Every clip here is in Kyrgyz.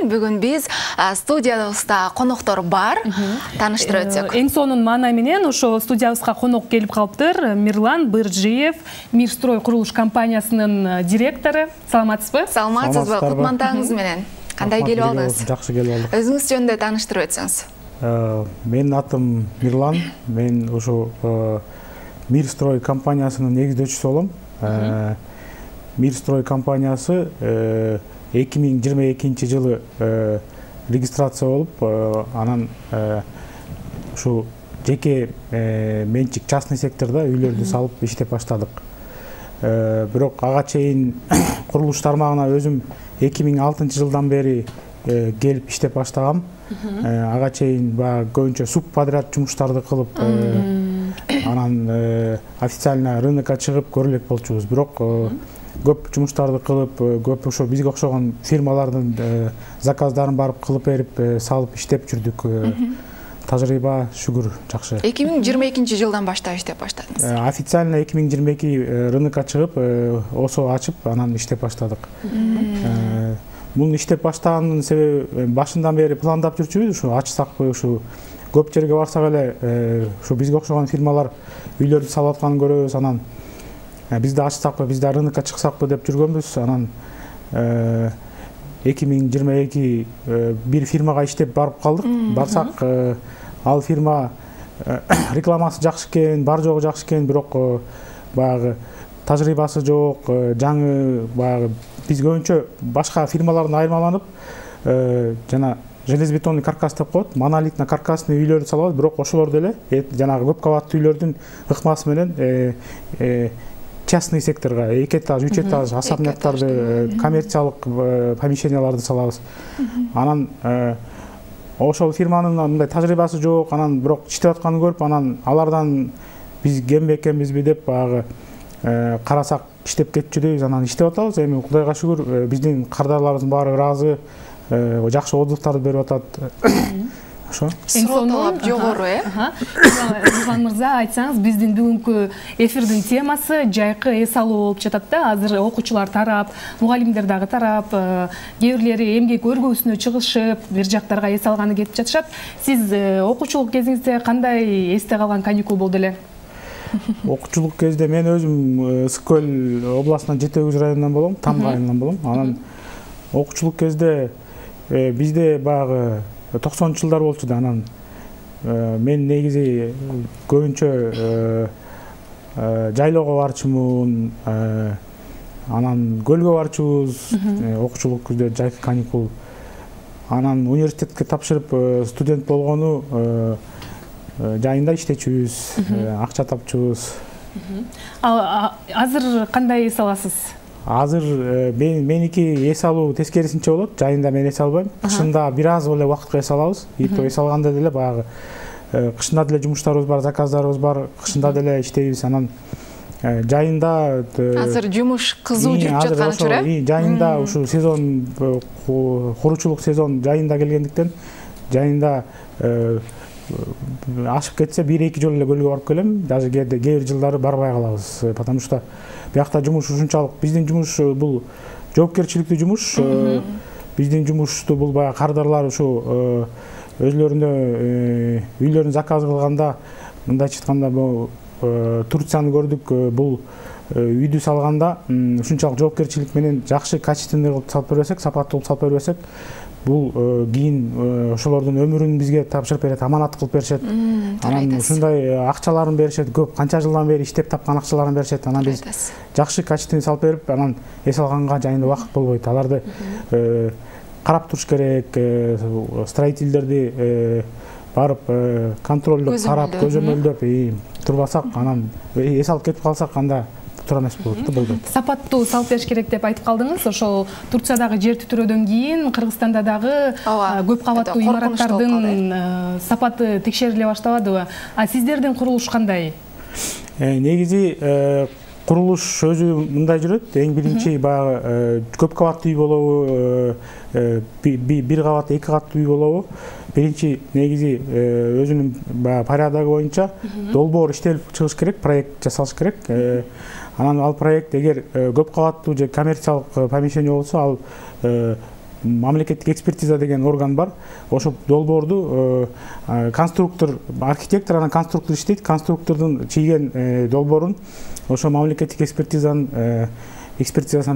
Бүгін біз студиябызда қонақтар бар. Таныштырып өтсек. Эң сонун маана менен ошо студиябызга конок келип калыптыр. Мирлан Быржиев, Мирстрой курулуш компаниясынын директору. Саламатсызбы? Саламатсызбы. Кутмандагыңыз менен. Кандай келип алдыңыз? Жакшы келип алдык. Өзүңүз жөнүндө тааныштырып өтсөңүз. Менин атым Мирлан. Мен ошо Мирстрой компаниясынын негиздөөчүсү болом. Мирстрой компаниясы 2022 жылы регистрация болуп, анан ушу жеке менчик частный секторда үйлөрдү салып иштеп баштадык. Бирок ага чейин курулуш тармагына өзүм 2006 жылдан бери келип иштеп баштагам. Ага чейин көбүнчө субподряд жумуштарды кылып, анан официально рынокко чыгып көрө элек болчубуз. Бирок көп жумуштарды кылып, көп ошо бизге окшогон фирмалардын заказдарын барып кылып берип, салып иштеп жүрдүк. Тажрыйба шүгүр жакшы. 2022 жылдан баштап иштеп баштадыңыз. Официально 2022 рынокко чыгып, ОСО ачып, анан иштеп баштадык. Муну иштеп баштаганын себеби башындан бери пландап жүрчүбүз, ушу ачсакпы, ушу көп жерге барсак эле, ушу бизге окшогон фирмалар үйлөрдү салып атканын көрөбүз, анан биз да ачсакпы, биз да рынокко чыксакпы деп жүргөнбүз. Анан 2022 бир фирмага иштеп барып калдык. Барсак, ал фирма рекламасы жакшы экен, бар жогу жакшы экен, бирок баягы тажрыйбасы жок, жаңы баягы биз көбүнчө башка фирмалардан айырмаланып, жана железобетонный каркас деп коет, монолитно каркасный үйлөрдү салабыз, бирок ошолор деле жанагы көп кабаттуу үйлөрдүн ыкмасы менен частный секторга 2 этаж, 3 этаж особняктарды, коммерциялык помещенияларды салабыз. Анан ошол фирманын мындай тажрыйбасы жок, анан бирок иштеп атканын көрүп, анан алардан биз кем экенбизби деп багы карасак иштеп кетчүбүз, анан иштеп атабыз. Эми Кудайга шүгүр, биздин кардарларыбыздын баары ыраазы, жакшы отзывдарды берип атат. Ошо. Суроо жогору, Мирлан мырза, айтсаңыз, биздин бүгүнкү эфирдин темасы жайкы эс алуу болуп жатат да. Азыр окуучулар тарап, мугалимдер дагы тарап, кээ бирлери эмгек өргөсүнө чыгышып, бир жактарга эс алганы кетип жатышат. Сиз окуучулук кезиңизде кандай эсте калган каникул болду эле? Окуучулук кезде мен өзүм Ысык Көл областынан Жети Өгүз районунан болом, Там районунан болом. Анан окуучулук кезде бизде баягы 90-жылдар болчу да, анан мен негизи көбүнчө жайлоого барчумун, анан көлгө барчубуз, окуучулук күздө жайкы каникул. Анан университетке тапшырып студент болгону жайында иштечүбүз, акча тапчубуз. Азыр кандай эс аласыз? Азыр меники эс алуу тескерисинче болот. Жайында мен эс албайм. Кышында бир аз эле убакытка эс алабыз. Эс алганда деле баягы кышында деле жумуштарыбыз бар, заказдарыбыз бар. Кышында деле иштейбиз. Анан жайында азыр жумуш кызуу жүрүп жаткан учур, жайында ушу сезон, куруучулук сезон жайында келгендиктен, жайында ашып кетсе 1-2 жолу эле көлгө барып келем. Даже кээ бир жылдары барбай калабыз, потому что биякта жумуш ушунчалык, биздин жумуш бул жоопкерчиликтүү жумуш. Биздин жумушту бул баягы кардарлар ушу өзлөрүнө үйлөрүн заказ кылганда, мындайча айтканда бул Турцияны көрдүк, бул үйдү салганда ушунчалык жоопкерчилик менен жакшы качественный кылып салып бербесек, сапаттуу кылып салып бербесек, бул кийин ошолордун өмүрүн бизге тапшырып берет, аманат кылып беришет. Анан ушундай акчаларын беришет, көп канча жылдан бери иштеп тапкан акчаларын беришет. Анан биз жакшы качественный салып берип, анан эс алганга жайында убакыт болбойт. Аларды карап туруш керек, строительдерди барып контролдоп, карап, көзөмөлдөп турбасак, анан эс алып кетип калсак, анда туура эмес болот. Сапаттуу салып бериш керек деп айтып калдыңыз. Ошол Турциядагы жер титирөөдөн кийин Кыргызстанда дагы көп кабаттуу имараттардын сапаты текшериле баштабадыбы? Сиздердин курулуш кандай? Негизи курулуш өзү мындай жүрөт. Эң биринчи баягы көп кабаттуу үй болобу, бир кабат, 2 кабаттуу үй болобу? Биринчи негизи өзүнүн баягы порядогу боюнча долбоор иштелип чыгыш керек, проект жасалыш керек. Анан ал проект эгер көп кабаттуу же коммерциялык помещение болсо, ал мамлекеттик экспертиза деген орган бар. Ошо долбоорду конструктор, архитектор анан конструктор иштейт. Конструктордун чийген долбоорун ошо мамлекеттик экспертизасынан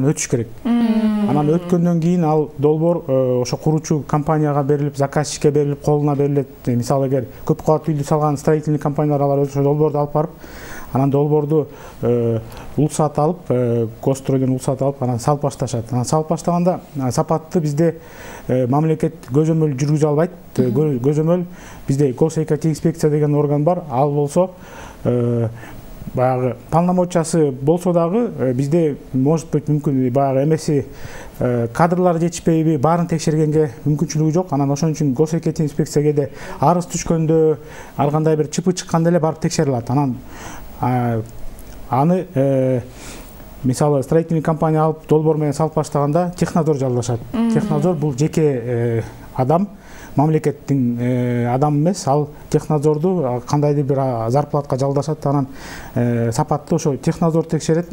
өтүш керек. Анан өткөндөн кийин ал долбоор ошо куручу компанияга берилип, заказчикке берилип, колуна берилет. Мисалы эгер көп кабаттуу үйдү салган строительный компаниялар алар ошо долбоорду алып барып, анан долбоорду улсаат алып, Госстройдон улсаат алып, анан салып башташат. Анан салып баштаганда сапатты бизде мамлекет көзөмөл жүргүзө албайт. Көзөмөл бизде Госэкоинспекция деген орган бар. Ал болсо баягы полномочиясы болсо дагы бизде может быть мүмкүн баягы эмеси кадрлар жетишпейби, баарын текшергенге мүмкүнчүлүгү жок. Анан ошон үчүн Госэкоинспекцияга да арыз түшкөндө, ар кандай бир чыпы чыкканда эле барып текшерилат. Анан аны мисалы строительный компания алып долбоор менен салып баштаганда технадзор жалгашат. Технадзор бул жеке адам, мамлекеттин адам эмес, ал технадзорду кандайдыр бир зарплатка жалдашат. Анан сапаттуу ошо технадзор текшерет.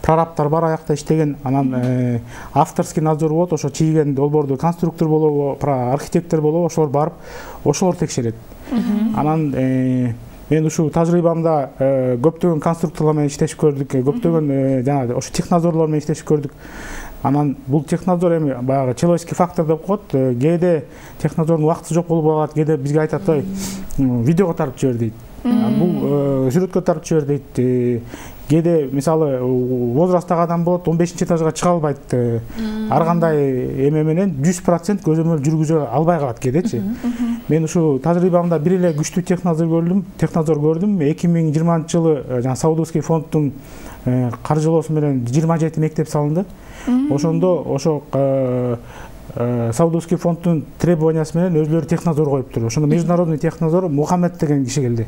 Прорабтар бар аякта иштеген. Анан авторский надзор болот. Ошо чийген долбоорду конструктор болобу, архитектор болобу, ошолор барып ошолор текшерет. Анан мен ушул тажрыйбамда көптөгөн конструкторлор менен иштешип көрдүк, көптөгөн жанагы ошо технадзорлор менен иштешип көрдүк. Анан бул технадзор эми баягы человеческий фактор деп коет. Кээде технадзордун убакыты жок болуп калат, кээде бизге айтат, видеого тартып жибер дейт. Бул сүрөткө тартып жибер дейт. Кээде мисалы возрасттагы адам болот, 15-этажга чыга албайт. Ар кандай эме менен 100% көзөмөл жүргүзө албай калат кээдечи. Мен ушул тажрыйбамда бир эле күчтүү технадзор көрдүм. 2020-жылы жана Саудовский фонддун каржылоосу менен 27 мектеп салынды. Ошондо ошо Саудовский фонддун требованиясы менен өзлөрү технадзор коюптур. Ошондо международный технадзор Мухаммед деген киши келди.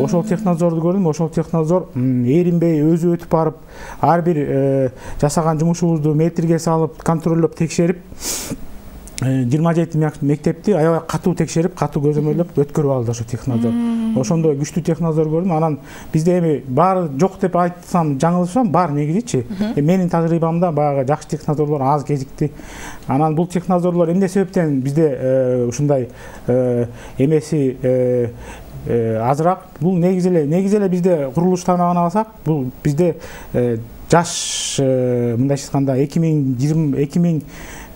Ошол технадзорду көрдүм. Ошол технадзор эринбей өзү өтүп барып, ар бир жасаган жумушубузду метрге салып, контролдоп, текшерип, 27 мектепти аябай катуу текшерип, катуу көзөмөлдөп өткөрүп алды ошо технадзор. Ошондо күчтүү технадзор көрдүм. Анан бизде эми баары жок деп айтсам жаңылышсам, бар негизичи. Менин тажрыйбамда баягы жакшы технадзорлор аз кезикти. Анан бул технадзорлор эмне себептен бизде ушундай эмеси азыраак? Бул негизи эле бизде курулуш тармагына алсак, бул бизде жаш мындайча айтканда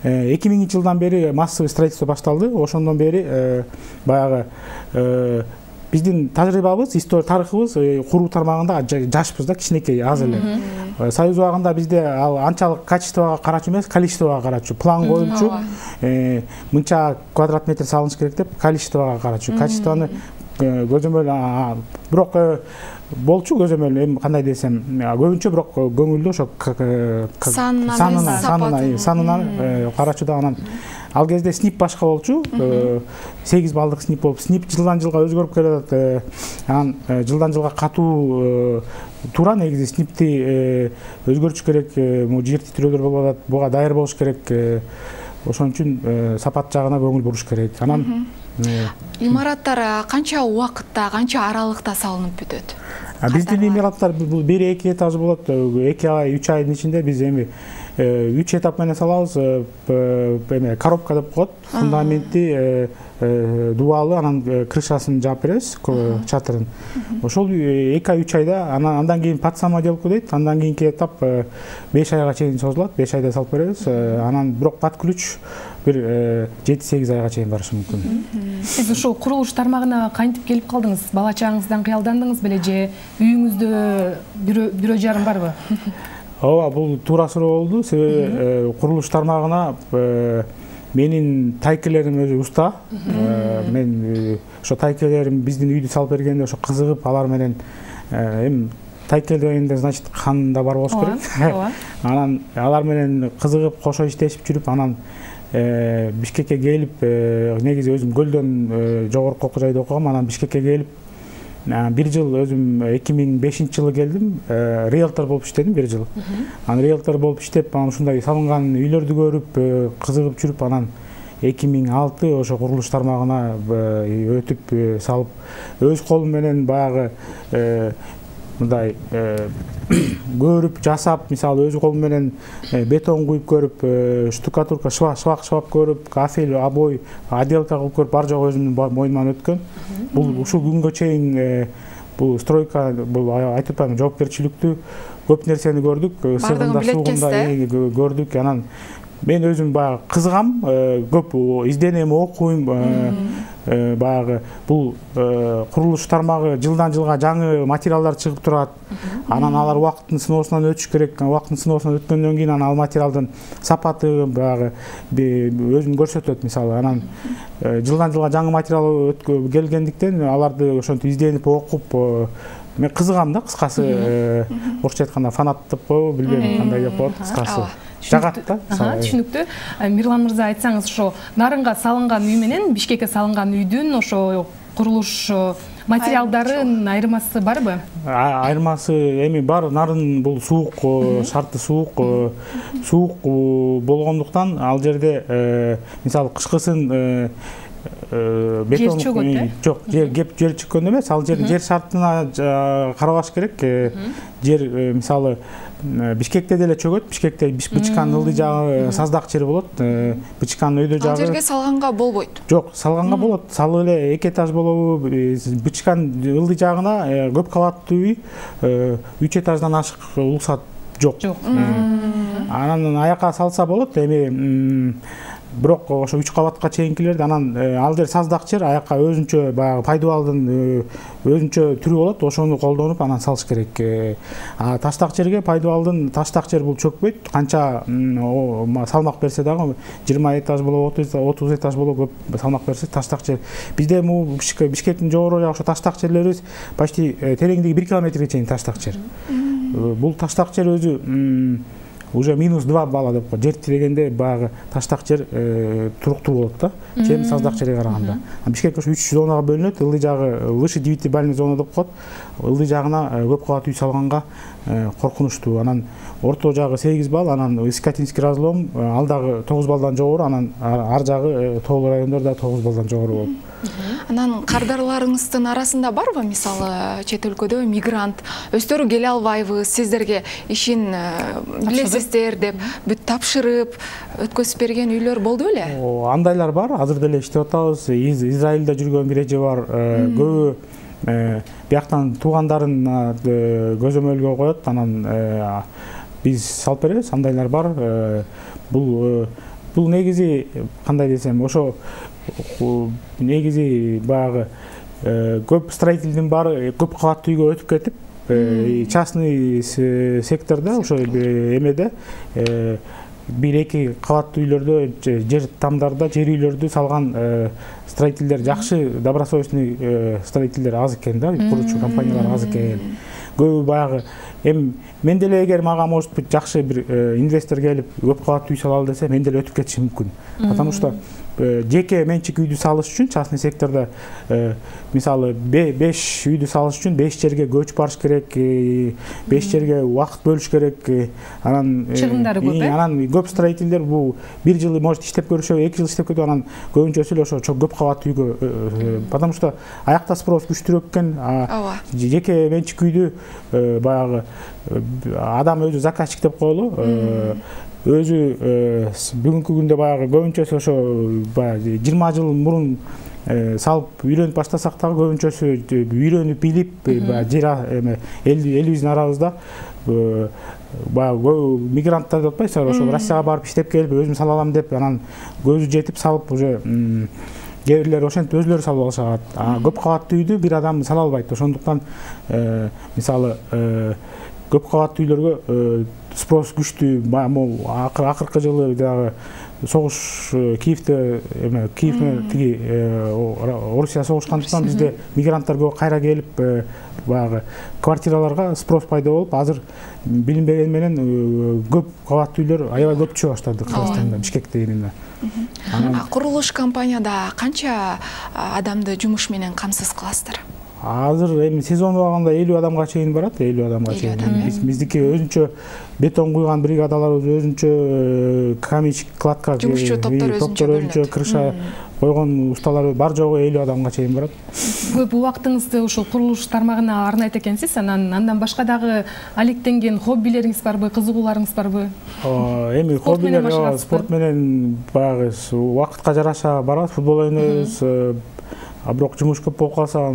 2000-жылдан бери массовый строительство башталды. Ошондон бери баягы биздин тажрыйбабыз, тарыхыбыз куруу тармагында жашпыз да, кичинекей, аз эле. Союз убагында бизде ал анчалык качествого карачу эмес, количествого карачу. План коюлчу, мынча квадрат метр салыныш керек деп, количествого карачу. Качествону көзөмөл бирок болчу көзөмөл, эми кандай десем, көбүнчө бирок көңүлдүү ошо санына карачу да. Анан ал кезде снип башка болчу, 8 балдык снип болуп, снип жылдан жылга өзгөрүп келатат. Анан жылдан жылга катуу туура негизи снипти өзгөртүш керек, жер титирөөлөр болуп атат, буга даяр болуш керек. Ошон үчүн сапат жагына көңүл буруш керек. Анан имараттар канча убакытта, канча аралыкта салынып бүтөт? Биздин имараттар бул 1-2 этаж болот. 2 ай, 3 айдын ичинде биз эми 3 этап менен салабыз. Эме коробка деп коет. Фундаменти дубалы, анан крышасын жаап беребиз, чатырын. Ошол 2 ай, 3 айда, андан кийин подсамоделку дейт. Андан кийинки этап 5 айга чейин созулат. 5 айда салып беребиз. Анан бирок под ключ бир 7-8 айга чейин барышы мүмкүн. Сиз ушул курулуш тармагына кантип келип калдыңыз? Бала чагыңыздан кыялдандыңыз беле же үйүңүздө бирөө жарым барбы? Ооба, бул туура суроо болду. Себеби курулуш тармагына менин тайкелерим өзү уста. Мен ошо тайкелерим биздин үйдү салып бергенде ошо кызыгып, алар менен эми тайкел дегенде значит кан да бар болуш керек. Анан алар менен кызыгып, кошо иштешип жүрүп, анан Бишкекке келип, негизи өзүм Көлдөн жогорку окуу жайда окугам. Анан Бишкекке келип, бир жыл өзүм 2005-жылы келдим, риэлтор болуп иштедим бир жыл. Анан риэлтор болуп иштеп, анан ушундай салынган үйлөрдү көрүп, кызыгып жүрүп, анан 2006 ошо курулуш тармагына өтүп салып, өз колум менен баягы мындай көрүп жасап, мисалы өз колум менен бетон куюп көрүп, штукатурка швак көрүп, кафель, обой, отделка кылып көрүп, бар жок өзүмдүн мойнуман өткөн. Бул ушул күнгө чейин бул стройка, бул айтып атам, жоопкерчиликтүү көп нерсени көрдүк, сыгында суугунда көрдүк. Анан мен өзүм баягы кызыгам, көп изденем, окуйм, баягы бул курулуш тармагы жылдан жылга жаңы материалдар чыгып турат. Анан алар убакыттын сыноосунан өтүш керек. Убакыттын сыноосунан өткөндөн кийин анан ал материалдын сапаты баягы өзүн көрсөтөт, мисалы. Анан жылдан жылга жаңы материал келгендиктен аларды ошентип изденип окуп, мен кызыгам да, кыскасы. Орусча айтканда фанаттыкпы, билбейм кандай деп коет, кыскасы. Жагат да. Түшүнүктүү. Мирлан мырза, айтсаңыз, ошо нарынга салынган үй менен Бишкекке салынган үйдүн ошо курулуш материалдарын айырмасы барбы? Айырмасы эми бар. Нарын бул суук, шарты суук болгондуктан ал жерде мисалы кышкысын бетон жок, жер чыккөн эмес, ал жер шартына карабаш керек. Жер мисалы Бишкекте деле чөгөт. Бишкекте бычканын ылдый жагы саздак жер болот. Бычканын өйдө жагы. Ал жерге салганга болбойт. Жок, салганга болот. Салып эле 2 этаж болобу, бычкан ылдый жагына көп кабаттуу үй 3 этаждан ашык уруксат жок. Анан аякка салса болот. Эми бирок ошо 3 кабатка чейинкилерди, анан ал жер саздак жер, аякка өзүнчө баягы пайдубалдын өзүнчө түрү болот, ошону колдонуп анан салыш керек. Таштак жерге пайдубалдын таштак жер бул чөкпөйт. Канча салмак берсе дагы 20 этаж болобу, 30 этаж болобу, көп салмак берсе таштак жер. Бизде Бишкектин жогору жагы ошо таштак жерлерибиз почти тереңдиги 1 километрге чейин таштак жер. Бул таштак жер өзү уже -2 балла деп коет. Жер тирегенде баягы таштак жер туруктуу болот да, чем саздак жерге караганда. Бишкек ошо 3 зонага бөлүнөт. Ылдый жагы выше 9-бальный зона деп коет. Ылдый жагына көп кабат үй салганга коркунучтуу. Анан орто жагы 8 балл, анан Искатинский разлом ал дагы 9 балдан жогору, анан ар жагы тоолуу райондор да 9 балдан жогору болот. Анан кардарларыңыздын арасында барбы, мисалы чет өлкөдө мигрант өздөрү келе албайбы, сиздерге ишин билесиздер деп бүт тапшырып өткөзүп берген үйлөр болду беле? Андайлар бар, азыр деле иштеп атабыз. Израилде жүргөн бир эже бар, көбү бияктан туугандарын көзөмөлгө коет, анан биз салып беребиз. Андайлар бар. Бул негизи кандай десем, ошо негизи баягы көп строительдин баары көп кабаттуу үйгө өтүп кетип, частный секторда ошо эмеде 1-2 кабаттуу үйлөрдө, жер тамдарда жер үйлөрдү салган строительдер жакшы, добросовестный строительдер аз экен да, куручу компаниялар аз экен. Көбү баягы мен деле эгер мага может быть жакшы бир инвестор келип көп кабаттуу үй салалы десе, мен деле өтүп кетишим мүмкүн. Потому что жеке менчик үйдү салыш үчүн частный секторда мисалы 5 үйдү салыш үчүн 5 жерге көчүп барыш керек, 5 жерге убакыт бөлүш керек. Анан чыгымдары көп. Анан көп строительдер бул 1 жыл может иштеп көрүшөбү, 2 жыл иштеп кетип, анан көбүнчөсү эле ошо көп кабаттуу үйгө, потому что аякта спрос күчтүүрөөк экен. Жеке менчик үйдү баягы адам өзү заказчик деп коелу. Өзү бүгүнкү күндө баягы көбүнчөсү ошо 20 жыл мурун салып үйрөнүп баштасак дагы көбүнчөсү үйрөнүп билип жер элибиздин арабызда баягы мигранттар деп атпайсызбы, ошо Россияга барып иштеп келип өзүм сала алам деп анан көзү жетип салып уже кээ бирлер ошентип өзүлөрү салып алышат. Көп кабаттуу үйдү бир адам сала албайт. Ошондуктан мисалы көп кабаттуу үйлөргө спрос күчтүү. Акыркы жылы дагы согуш Киевде тиги Орусия согушкандыктан бизде мигранттар көп кайра келип баягы квартираларга спрос пайда болуп, азыр билинбеген менен көп кабаттуу үйлөр аябай көп түшө баштады Кыргызстанда, Бишкекте именно. Курулуш компанияда канча адамды жумуш менен камсыз кыласыздар? азыр эми сезон убагында 50 адамга чейин барат, 50 адамга чейин. Биздики өзүнчө бетон куйган бригадаларыбыз өзүнчө, камич, кладка, жумушчу топтор өзүнчө крыша койгон усталар бар жогу 50 адамга чейин барат. Көп убактыңызды ушул курулуш тармагына арнайт экенсиз. Андан башка дагы алектенген хоббилериңиз барбы, кызыгууларыңыз барбы? Эми хоббилер спорт менен баягы убакытка жараша барат, футбол ойнойбуз. А бирок жумуш көп болуп калса,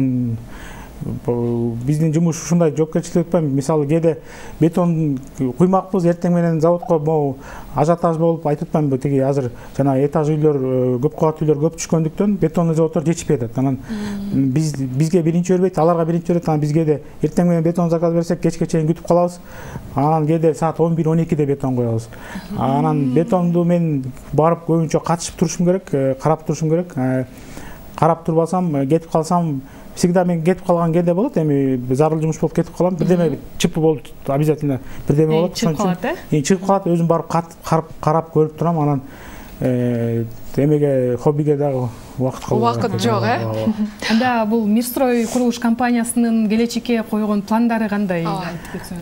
биздин жумуш ушундай жоопкерчилик өтпөйм. Мисалы кээде бетон куймакпыз, эртең менен заводко могу ажиотаж болуп, айтып атпаймынбы, тиги азыр жана этаж үйлөр, көп кабат үйлөр көп түшкөндүктөн бетонный заводдор жетишпей атат. Анан бизге биринчи бербейт, аларга биринчи берет. Анан биз кээде эртең менен бетон заказ берсек, кечке чейин күтүп калабыз. Анан кээде саат 11-12де бетон коебуз. Анан бетонду мен барып көбүнчө катышып турушум керек, карап турушум керек. Карап турбасам, кетип калсам, всегда мен кетип калган кээде болот. Эми зарыл жумуш болуп кетип калам, бирдеме чып болуп обязательно бирдеме болот. Чыгып калат, чыгып калат, өзүм барып карап көрүп турам. Анан эмеге, хоббиге дагы убакыт жок, Анда бул Мирстрой курулуш компаниясынын келечекке койгон пландары кандай?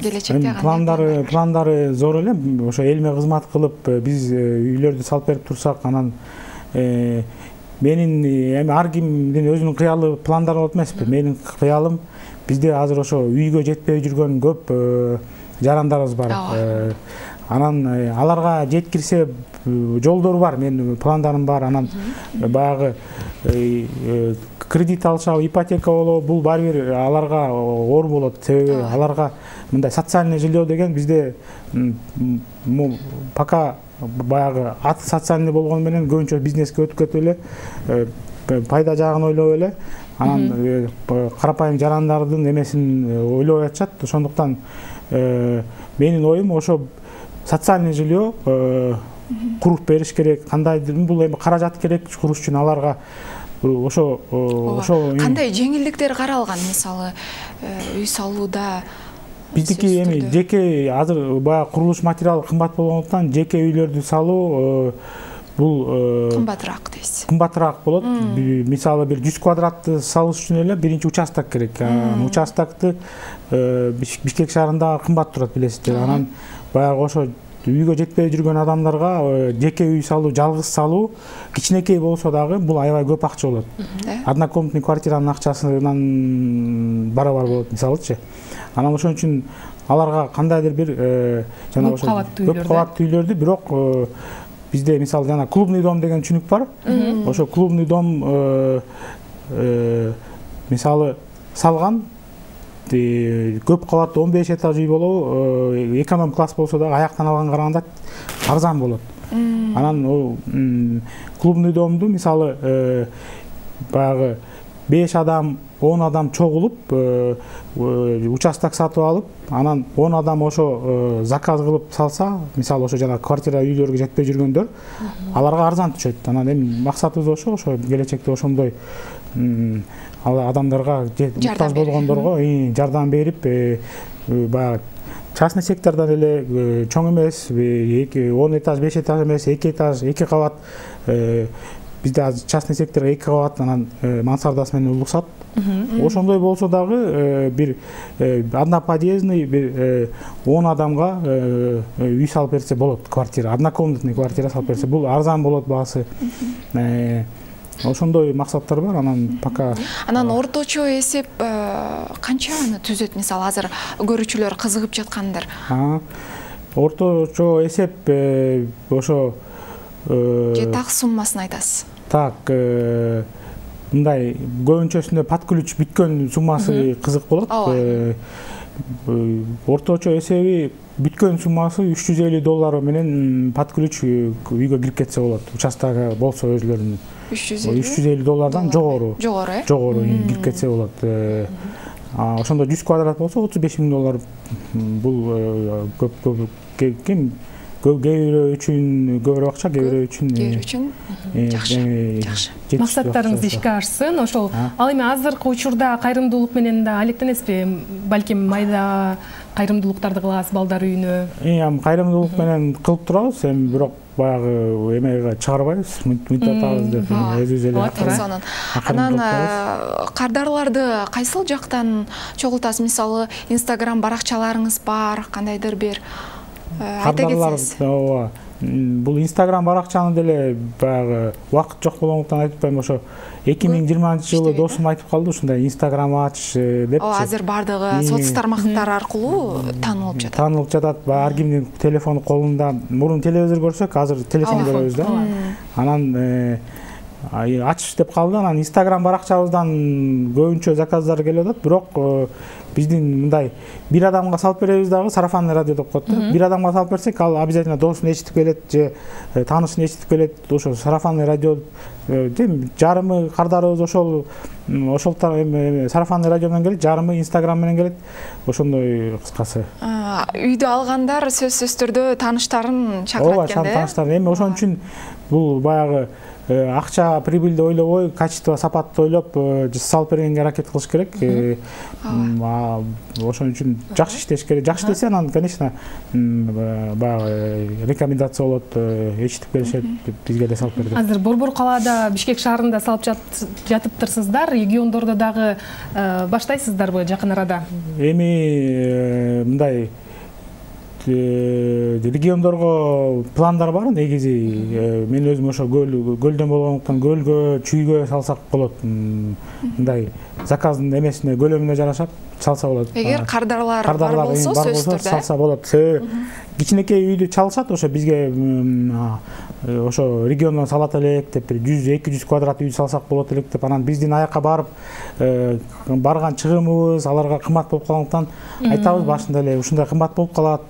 Келечекте пландары зор эле. Ошо элме кызмат кылып, биз үйлөрдү салып берип турсак, анан менин эми ар кимдин өзүнүн кыялы пландары болот эмеспи? Менин кыялым, бизде азыр ошо үйгө жетпей жүргөн көп жарандарыбыз бар. Анан аларга жеткирсе жолдору бар, менин пландарым бар. Анан баягы кредит алышабы, ипотека болобу, бул баары бир аларга оор болот. Себеби аларга мындай социальный жилье деген бизде пока баягы аты социальный болгону менен көбүнчө бизнеске өтүп кетип эле, пайда жагын ойлоп эле, анан карапайым жарандардын эмесин ойлой атышат. Ошондуктан менин оюм ошо социальный жилье куруп бериш керек. Кандайдыр бул эми каражат керек куруш үчүн аларга. Ошо кандай жеңилдиктер каралган, мисалы үй салууда? Биздики эми жеке азыр баягы курулуш материалы кымбат болгондуктан жеке үйлөрдү салуу бул кымбатыраак дейсиз. Кымбатыраак болот. Мисалы бир 100 квадратты салыш үчүн эле биринчи участок керек. Участокты Бишкек шаарында кымбат турат, билесиздер. Анан баягы ошо үйгө жетпей жүргөн адамдарга жеке үй салуу, жалгыз салуу кичинекей болсо дагы бул аябай көп акча болот. Однокомнатный квартиранын акчасынан барабар болот, мисалычы. Анан ошон үчүн аларга кандайдыр бир жана ошо көп кабаттуу үйлөрдү, бирок бизде мисалы жана клубный дом деген түшүнүк бар. Ошо клубный дом мисалы салган көп кабаттуу 15 этаж үй болобу, эконом класс болсо дагы аяктан алганга караганда арзан болот. Анан клубный домду мисалы баягы 5 адам, 10 адам чогулуп, участок сатып алып, анан 10 адам ошо заказ кылып салса, мисалы ошо жана квартира үйлөргө жетпей жүргөндөр, аларга арзан түшөт. Анан эми максатыбыз ошо келечекте ошондой адамдарга муктаж болгондорго жардам берип, баягы частный сектордон эле чоң эмес, 10 этаж, 5 этаж эмес, 2 этаж, 2 кабат. Бизде азыр частный секторго 2 кабат, анан мансардасы менен улуксат. Ошондой болсо дагы бир одноподъездный бир 10 адамга үй салып берсе болот, квартира, однокомнатный квартира салып берсе, бул арзан болот баасы. Ошондой максаттар бар. Анан пока орточо эсеп канчаны түзөт, мисалы азыр көрүүчүлөр кызыгып жаткандар? Орточо эсеп ошо же так суммасын айтасыз? Так, мындай көбүнчөсүндө под ключ бүткөн суммасы кызык болот. Орточо эсеби бүткөн суммасы $350 менен под ключ үйгө кирип кетсе болот. Участогу болсо өзлөрүнүн $350 жогору кирип кетсе болот. Ошондо 100 квадрат болсо $35,000. Бул көп кээ бирөө үчүн көбүрөөк акча, кээ бирөө үчүн жакшы. Максаттарыңыз ишке ашсын. Ошол ал эми азыркы учурда кайрымдуулук менен да алектенесизби? Балким майда кайрымдуулуктарды кыласыз балдар үйүнө? Эми кайрымдуулук менен кылып турабыз, эми бирок баягы эмеге чыгарбайбыз, мынтип атабыз деп өзүбүз эле. Анан кардарларды кайсыл жактан чогултасыз? Мисалы, Instagram баракчаларыңыз бар, кандайдыр бир айта кетсеңиз. Ооба. Бул Instagram баракчаны деле баягы убакыт жок болгондуктан айтып атпайм, ошо 2020-жылы досум айтып калды, ушундай Instagram ач депчи. Азыр бардыгы соц тармактар аркылуу таанылып жатат. Таанылып жатат. Ар кимдин телефону колунда. Мурун телевизор көрсөк, азыр телефон көрөбүз да. Анан ач деп калды. Анан Instagram баракчабыздан көбүнчө заказдар келип атат, бирок биздин мындай бир адамга салып беребиз дагы, сарафанный радио деп коет да. Бир адамга салып берсек, ал обязательно досун эчитип келет же таанышын эчитип келет. Ошо сарафанный радио жарымы кардарыбыз ошол сарафанный радио менен келет, жарымы Instagram менен келет. Ошондой кыскасы. Үйдө алгандар сөзсүз түрдө тааныштарын чакырат экен да. Ооба, тааныштарын. Эми ошон үчүн бул баягы акча, прибыльди ойлобой, качество, сапатты ойлоп салып бергенге аракет кылыш керек. Ошон үчүн жакшы иштеш керек. Жакшы десе, анан, конечно, баягы рекомендация болот, эчитип келишет, бизге да салып берди. Азыр Борбор калаада, Бишкек шаарында салып жатыптырсыздар, региондордо дагы баштайсыздарбы жакын арада? Эми мындай региондорго пландар бар негизи. Мен өзүм ошо көлдөн болгондуктан көлгө, чүйгө салсак болот. Мындай заказдын эмесине, көлөмүнө жарашат салса болот. Эгер кардарлар бар болсо, сөзсүз түрдө салса болот. Кичинекей үйдү чалышат, ошо бизге ошо региондон салат элек деп 100-200 квадрат үй салсак болот элек деп, анан биздин аякка барып барган чыгымыбыз аларга кымбат болуп калгандыктан айтабыз башында эле, ушундай кымбат болуп калат.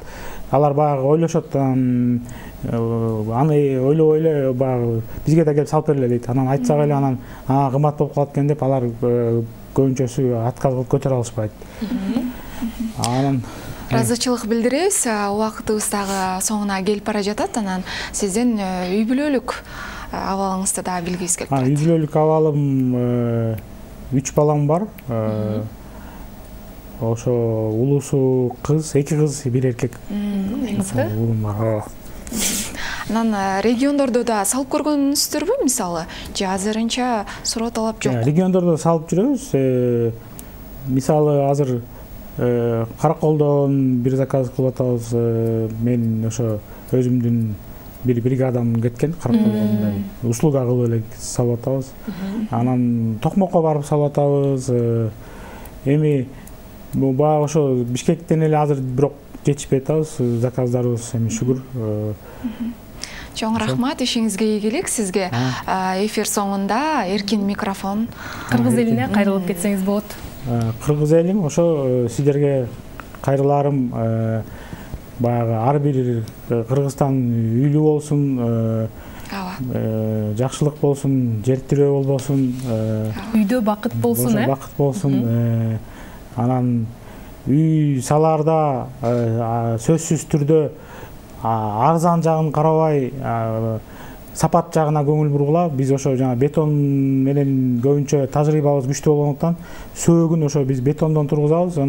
Алар баягы ойлошот, аны ойлой баягы бизге да келип салып бергиле дейт. Анан айтсак эле, анан кымбат болуп калат экен деп, алар көбүнчөсү отказ кылып көтөрө алышпайт. Анан ыраазычылык билдиребиз, убакытыбыз дагы соңуна келип бара жатат. Анан сиздин үй бүлөлүк абалыңызды да билгибиз келип турат. Үй бүлөлүк абалым 3 балам бар. Ошо улусу кыз, 2 кыз, 1 эркек. Улум бар. Анан региондордо да салып көргөнсүздөрбү, мисалы? Же азырынча суроо талап жок? Региондордо салып жүрөбүз. Мисалы азыр Караколдон бир заказ кылып атабыз. Мен ошо өзүмдүн бир бригадам кеткен Караколдон, услуга кылып эле салып атабыз. Анан Токмокко барып салып атабыз. Эми баягы ошо Бишкектен эле азыр бирок жетишпей атабыз, заказдарыбыз, эми шүгүр. Чоң рахмат, ишиңизге ийгилик. Сизге эфир соңунда эркин микрофон. Кыргыз элине кайрылып кетсеңиз болот. Кыргыз элим, ошо сиздерге кайрыларым, баягы ар бир Кыргызстан үйлүү болсун, жакшылык болсун, жер тирөө болбосун, үйдө бакыт болсун, бакыт болсун. Анан үй салаарда сөзсүз түрдө арзан жагын карабай, сапат жагына көңүл бургула. Биз ошо жана бетон менен көбүнчө тажрыйбабыз күчтүү болгондуктан сөөгүн ошо биз бетондон тургузабыз. Ошо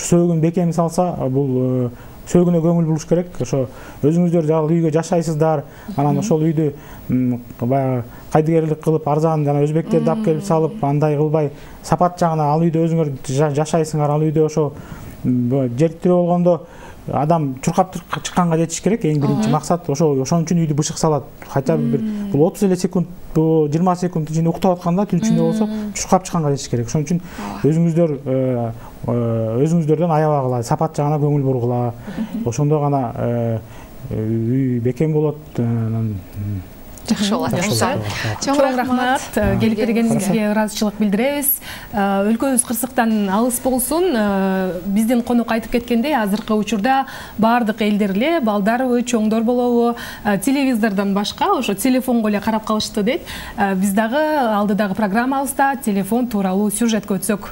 сөөгүн бекем салса, бул сөөгүнө көңүл буруш керек. Ошо өзүңүздөр жагы үйгө жашайсыздар. Анан ошол үйдү баягы кайдыгерлик кылып, арзан жана өзбектерди алып келип салып, андай кылбай, сапат жагына ал үйдө өзүңөр жашайсыңар. Ал үйдө ошо жер тирөө болгондо адам чуркап чыкканга жетиш керек. Эң биринчи максат ошон үчүн үйдү бышык салат. Хотя бир бул 30 эле секунд, 20 секунд ичинде уктап атканда түн ичинде болсо чуркап чыкканга жетиш керек. Ошон үчүн өзүңүздөрдөн аябагыла, сапат жагына көңүл бургула. Ошондо гана үй бекем болот. Жакшы болот. Чоң рахмат. Келип бергениңизге ыраазычылык билдиребиз. Өлкөбүз кырсыктан алыс болсун. Биздин конок айтып кеткендей, азыркы учурда бардык элдер эле, балдарбы, чоңдор болобу, телевизордон башка ошо телефонго эле карап калышты дейт. Биз дагы алдыдагы программабызда телефон тууралуу сюжетке өтсөк.